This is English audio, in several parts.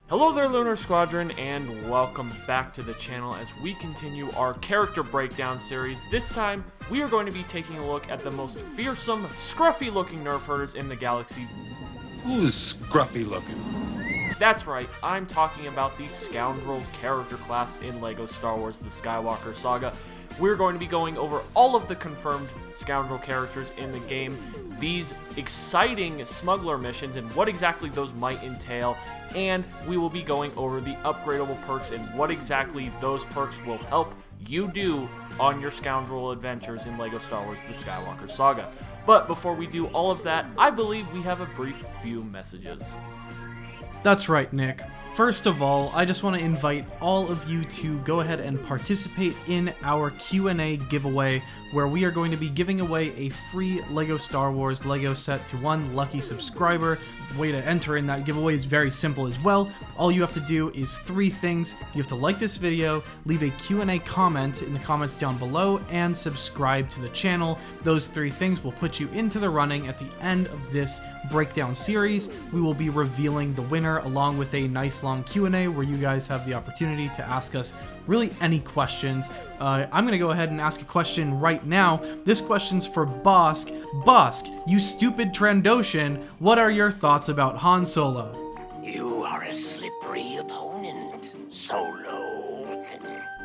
Hello there, Lunar Squadron, and welcome back to the channel as we continue our character breakdown series. This time, we are going to be taking a look at the most fearsome, scruffy-looking nerf herders in the galaxy. Who's scruffy looking? That's right, I'm talking about the Scoundrel character class in LEGO Star Wars The Skywalker Saga. We're going to be going over all of the confirmed Scoundrel characters in the game, these exciting smuggler missions and what exactly those might entail, and we will be going over the upgradable perks and what exactly those perks will help you do on your Scoundrel adventures in LEGO Star Wars The Skywalker Saga. But before we do all of that, I believe we have a brief few messages. That's right, Nick. First of all, I just want to invite all of you to go ahead and participate in our Q&A giveaway, where we are going to be giving away a free LEGO Star Wars LEGO set to one lucky subscriber. The way to enter in that giveaway is very simple as well. All you have to do is three things. You have to like this video, leave a Q&A comment in the comments down below, and subscribe to the channel. Those three things will put you into the running at the end of this breakdown series. We will be revealing the winner along with a nice long Q&A where you guys have the opportunity to ask us really any questions. I'm going to go ahead and ask a question right now. This question's for Bosk. Bosk, you stupid Trandoshan, what are your thoughts about Han Solo? You are a slippery opponent, Solo.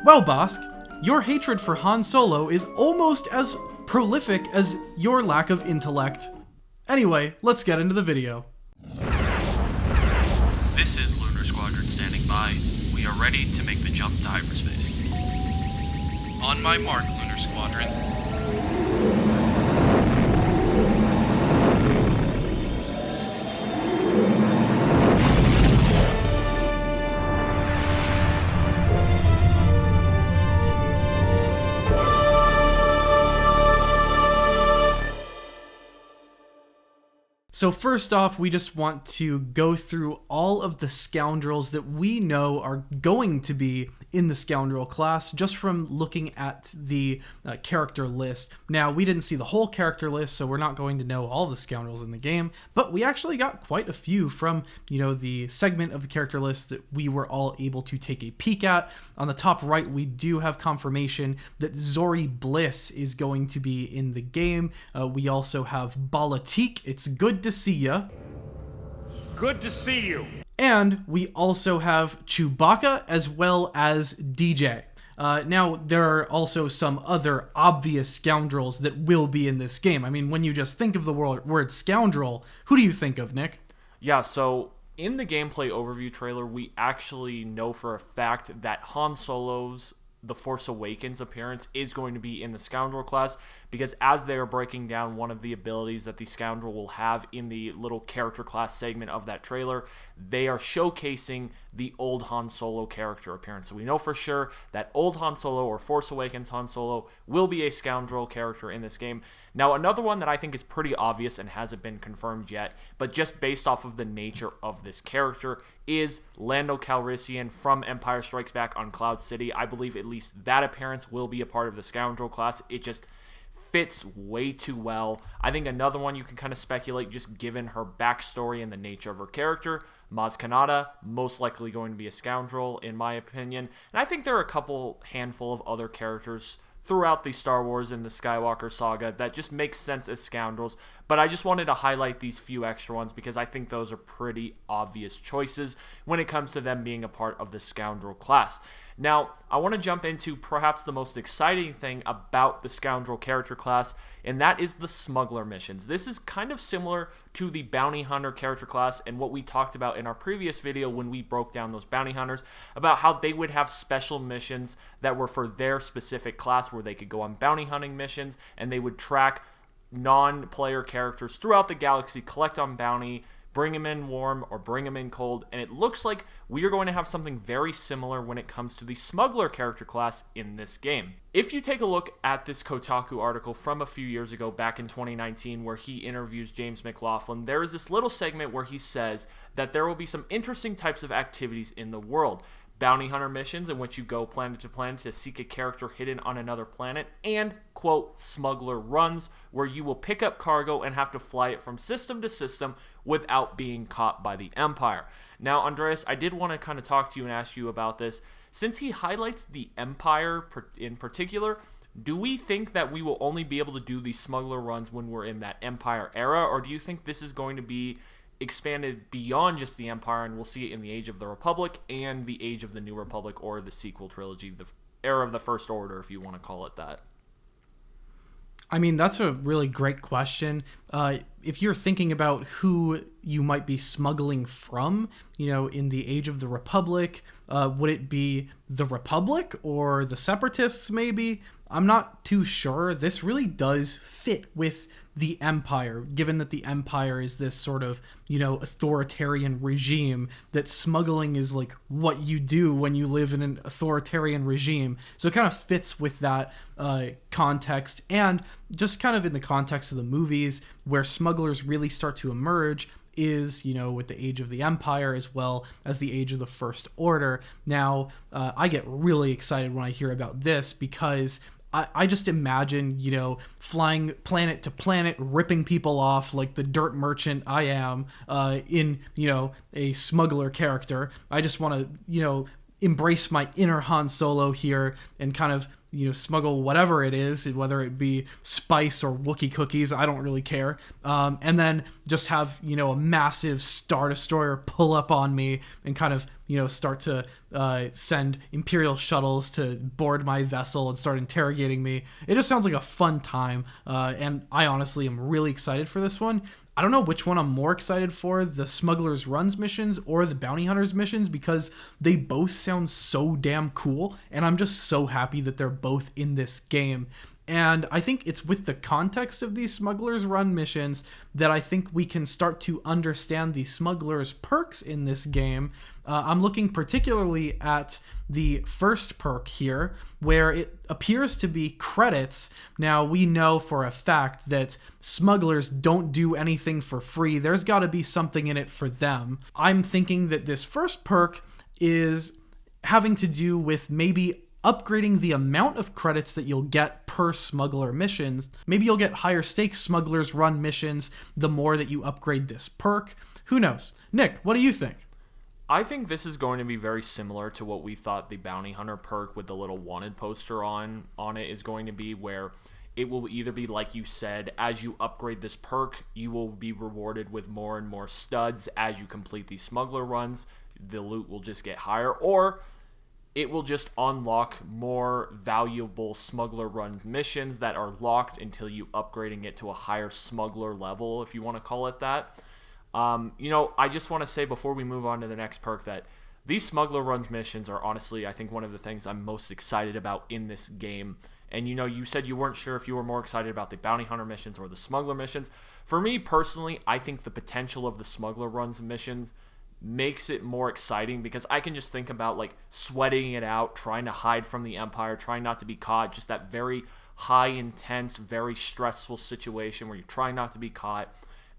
Well, Bosk, your hatred for Han Solo is almost as prolific as your lack of intellect. Anyway, let's get into the video. This is Lunar Squadron standing by. We are ready to make the jump to hyperspace. On my mark, Lunar Squadron. So first off, we just want to go through all of the Scoundrels that we know are going to be in the Scoundrel class, just from looking at the character list. Now, we didn't see the whole character list, so we're not going to know all the Scoundrels in the game, but we actually got quite a few from, the segment of the character list that we were all able to take a peek at. On the top right, we do have confirmation that Zori Bliss is going to be in the game. We also have Bala-Tik. It's good to see ya. Good to see you. And we also have Chewbacca as well as DJ. Now, there are also some other obvious Scoundrels that will be in this game. I mean, when you just think of the word Scoundrel, who do you think of, Nick? Yeah, so in the gameplay overview trailer, we actually know for a fact that Han Solo's The Force Awakens appearance is going to be in the Scoundrel class, because as they are breaking down one of the abilities that the Scoundrel will have in the little character class segment of that trailer, they are showcasing the old Han Solo character appearance. So we know for sure that old Han Solo, or Force Awakens Han Solo, will be a Scoundrel character in this game. Now, another one that I think is pretty obvious and hasn't been confirmed yet, but just based off of the nature of this character, is Lando Calrissian from Empire Strikes Back on Cloud City. I believe at least that appearance will be a part of the Scoundrel class. It just fits way too well. I think another one you can kind of speculate, just given her backstory and the nature of her character, Maz Kanata, most likely going to be a Scoundrel in my opinion. And I think there are a couple handful of other characters throughout the Star Wars and the Skywalker Saga that just makes sense as Scoundrels, but I just wanted to highlight these few extra ones because I think those are pretty obvious choices when it comes to them being a part of the Scoundrel class. Now, I want to jump into perhaps the most exciting thing about the Scoundrel character class, and that is the Smuggler Missions. This is kind of similar to the Bounty Hunter character class and what we talked about in our previous video when we broke down those Bounty Hunters, about how they would have special missions that were for their specific class, where they could go on bounty hunting missions and they would track non-player characters throughout the galaxy, collect on bounty, bring them in warm or bring them in cold, and it looks like we are going to have something very similar when it comes to the Smuggler character class in this game. If you take a look at this Kotaku article from a few years ago, back in 2019, where he interviews James McLaughlin, there is this little segment where he says that there will be some interesting types of activities in the world. bounty hunter missions in which you go planet to planet to seek a character hidden on another planet, and, quote, smuggler runs, where you will pick up cargo and have to fly it from system to system without being caught by the Empire. Now, Andreas, I did want to kind of talk to you and ask you about this. Since he highlights the Empire in particular, do we think that we will only be able to do these smuggler runs when we're in that Empire era, or do you think this is going to be expanded beyond just the Empire and we'll see it in the Age of the Republic and the Age of the New Republic, or the sequel trilogy, the Era of the First Order, if you want to call it that? I mean, that's a really great question. If you're thinking about who you might be smuggling from, in the Age of the Republic, would it be the Republic or the Separatists maybe? I'm not too sure. This really does fit with the Empire, given that the Empire is this sort of, authoritarian regime, that smuggling is like what you do when you live in an authoritarian regime. So it kind of fits with that context, and just kind of in the context of the movies where smugglers really start to emerge is, with the Age of the Empire as well as the Age of the First Order. Now, I get really excited when I hear about this because I just imagine, flying planet to planet, ripping people off like the dirt merchant I am in, a smuggler character. I just want to, embrace my inner Han Solo here and kind of, smuggle whatever it is, whether it be spice or Wookiee cookies, I don't really care. And then just have, a massive Star Destroyer pull up on me and kind of, start to send Imperial shuttles to board my vessel and start interrogating me. It just sounds like a fun time. And I honestly am really excited for this one. I don't know which one I'm more excited for, the Smugglers Runs missions or the Bounty Hunters missions, because they both sound so damn cool, and I'm just so happy that they're both in this game. And I think it's with the context of these Smugglers Run missions that I think we can start to understand the Smugglers perks in this game. I'm looking particularly at the first perk here, where it appears to be credits. Now, we know for a fact that smugglers don't do anything for free. There's got to be something in it for them. I'm thinking that this first perk is having to do with maybe upgrading the amount of credits that you'll get per smuggler missions. Maybe you'll get higher stakes Smugglers Run missions the more that you upgrade this perk. Who knows? Nick, what do you think? I think this is going to be very similar to what we thought the Bounty Hunter perk with the little wanted poster on it is going to be, where it will either be, like you said, as you upgrade this perk, you will be rewarded with more and more studs as you complete these smuggler runs. The loot will just get higher, or it will just unlock more valuable smuggler run missions that are locked until you upgrading it to a higher smuggler level, if you want to call it that. I just want to say before we move on to the next perk that these Smuggler Runs missions are honestly, I think, one of the things I'm most excited about in this game. And, you said you weren't sure if you were more excited about the Bounty Hunter missions or the Smuggler missions. For me, personally, I think the potential of the Smuggler Runs missions makes it more exciting, because I can just think about, like, sweating it out, trying to hide from the Empire, trying not to be caught, just that very high, intense, very stressful situation where you're trying not to be caught.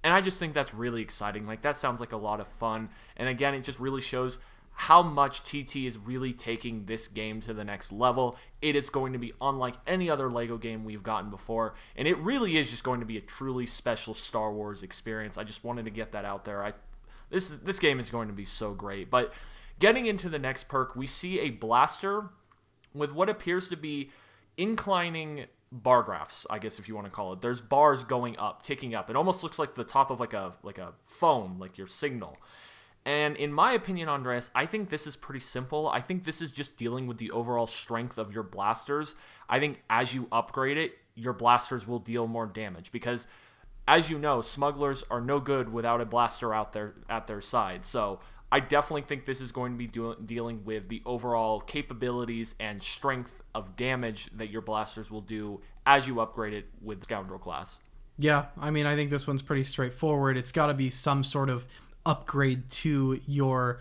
And I just think that's really exciting. Like, that sounds like a lot of fun. And again, it just really shows how much TT is really taking this game to the next level. It is going to be unlike any other LEGO game we've gotten before. And it really is just going to be a truly special Star Wars experience. I just wanted to get that out there. This game is going to be so great. But getting into the next perk, we see a blaster with what appears to be inclining bar graphs, I guess if you want to call it. There's bars going up, ticking up. It almost looks like the top of like a phone, like your signal. And in my opinion, Andreas, I think this is pretty simple. I think this is just dealing with the overall strength of your blasters. I think as you upgrade it, your blasters will deal more damage, because as you know, smugglers are no good without a blaster out there at their side. So I definitely think this is going to be dealing with the overall capabilities and strength of damage that your blasters will do as you upgrade it with Scoundrel class. Yeah, I mean, I think this one's pretty straightforward. It's got to be some sort of upgrade to your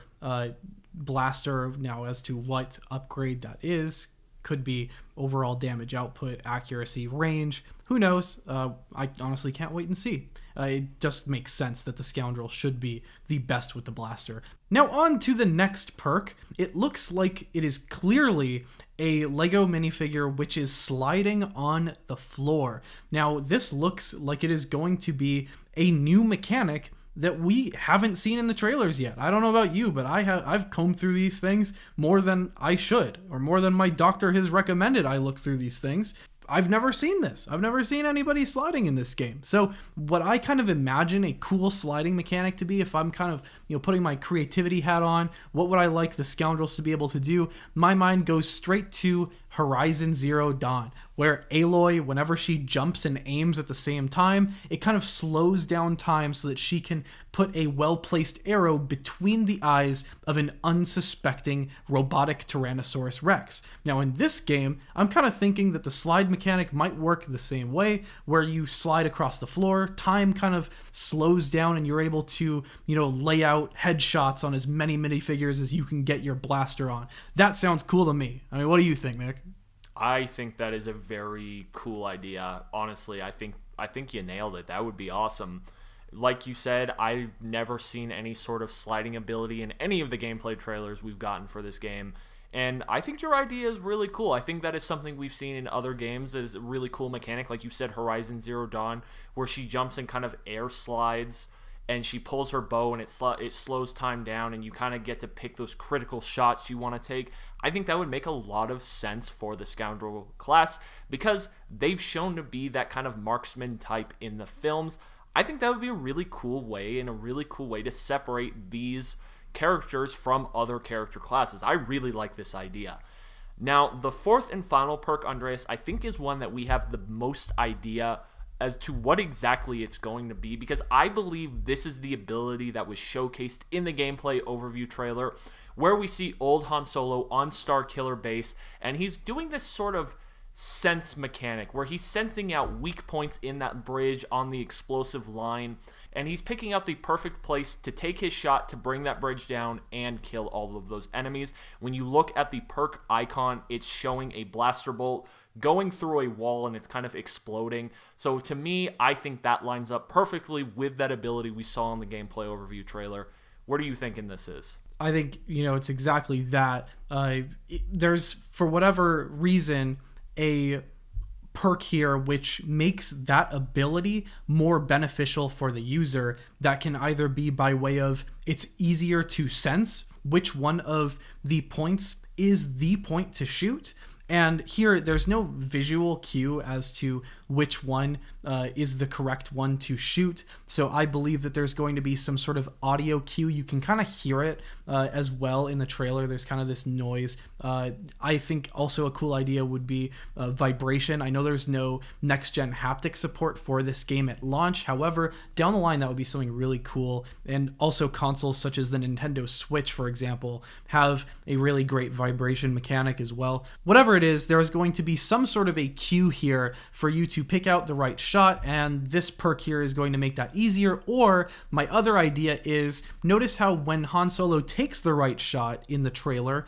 blaster. Now, as to what upgrade that is, could be overall damage output, accuracy, range. Who knows? I honestly can't wait and see. it just makes sense that the Scoundrel should be the best with the blaster. Now on to the next perk. It looks like it is clearly a Lego minifigure which is sliding on the floor. Now this looks like it is going to be a new mechanic that we haven't seen in the trailers yet. I don't know about you, but I've combed through these things more than I should, or more than my doctor has recommended I look through these things. I've never seen this. I've never seen anybody sliding in this game. So what I kind of imagine a cool sliding mechanic to be, if I'm kind of, putting my creativity hat on, what would I like the Scoundrels to be able to do? My mind goes straight to Horizon Zero Dawn, where Aloy, whenever she jumps and aims at the same time, it kind of slows down time so that she can put a well-placed arrow between the eyes of an unsuspecting robotic Tyrannosaurus Rex. Now in this game, I'm kind of thinking that the slide mechanic might work the same way, where you slide across the floor, time kind of slows down and you're able to, lay out headshots on as many minifigures as you can get your blaster on. That sounds cool to me. I mean, what do you think, Nick? I think that is a very cool idea. Honestly, I think you nailed it. That would be awesome. Like you said, I've never seen any sort of sliding ability in any of the gameplay trailers we've gotten for this game. And I think your idea is really cool. I think that is something we've seen in other games as a really cool mechanic. Like you said, Horizon Zero Dawn, where she jumps and kind of air slides and she pulls her bow and it slows time down and you kind of get to pick those critical shots you want to take. I think that would make a lot of sense for the Scoundrel class because they've shown to be that kind of marksman type in the films. I think that would be a really cool way to separate these characters from other character classes. I really like this idea. Now, the fourth and final perk, Andreas, I think is one that we have the most idea as to what exactly it's going to be, because I believe this is the ability that was showcased in the gameplay overview trailer, where we see old Han Solo on Starkiller Base, and he's doing this sort of sense mechanic where he's sensing out weak points in that bridge on the explosive line, and he's picking out the perfect place to take his shot to bring that bridge down and kill all of those enemies. When you look at the perk icon, it's showing a blaster bolt going through a wall and it's kind of exploding. So to me, I think that lines up perfectly with that ability we saw in the gameplay overview trailer. What are you thinking this is? I think, it's exactly that. There's, for whatever reason, a perk here which makes that ability more beneficial for the user. That can either be by way of it's easier to sense which one of the points is the point to shoot. And here, there's no visual cue as to which one is the correct one to shoot. So I believe that there's going to be some sort of audio cue. You can kind of hear it as well in the trailer. There's kind of this noise. I think also a cool idea would be vibration. I know there's no next-gen haptic support for this game at launch. However, down the line, that would be something really cool. And also consoles such as the Nintendo Switch, for example, have a really great vibration mechanic as well. Whatever it is, there is going to be some sort of a cue here for you to pick out the right shot, and this perk here is going to make that easier. Or my other idea is, notice how when Han Solo takes the right shot in the trailer,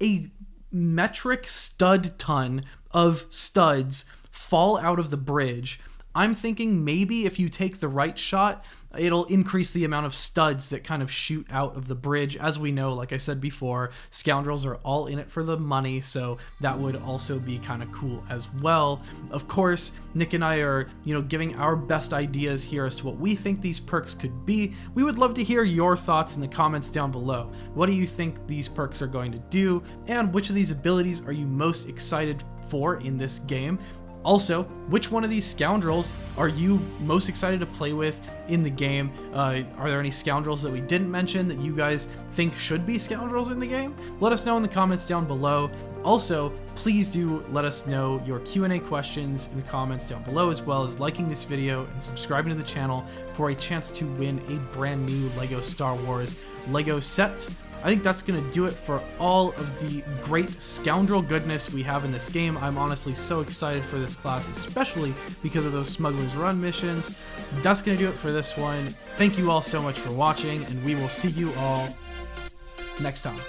a metric stud ton of studs fall out of the bridge. I'm thinking maybe if you take the right shot, it'll increase the amount of studs that kind of shoot out of the bridge. As we know, like I said before, Scoundrels are all in it for the money, so that would also be kind of cool as well. Of course, Nick and I are, giving our best ideas here as to what we think these perks could be. We would love to hear your thoughts in the comments down below. What do you think these perks are going to do, and which of these abilities are you most excited for in this game? Also, which one of these Scoundrels are you most excited to play with in the game? Are there any Scoundrels that we didn't mention that you guys think should be Scoundrels in the game? Let us know in the comments down below. Also, please do let us know your Q&A questions in the comments down below, as well as liking this video and subscribing to the channel for a chance to win a brand new LEGO Star Wars LEGO set. I think that's going to do it for all of the great Scoundrel goodness we have in this game. I'm honestly so excited for this class, especially because of those Smuggler's Run missions. That's going to do it for this one. Thank you all so much for watching, and we will see you all next time.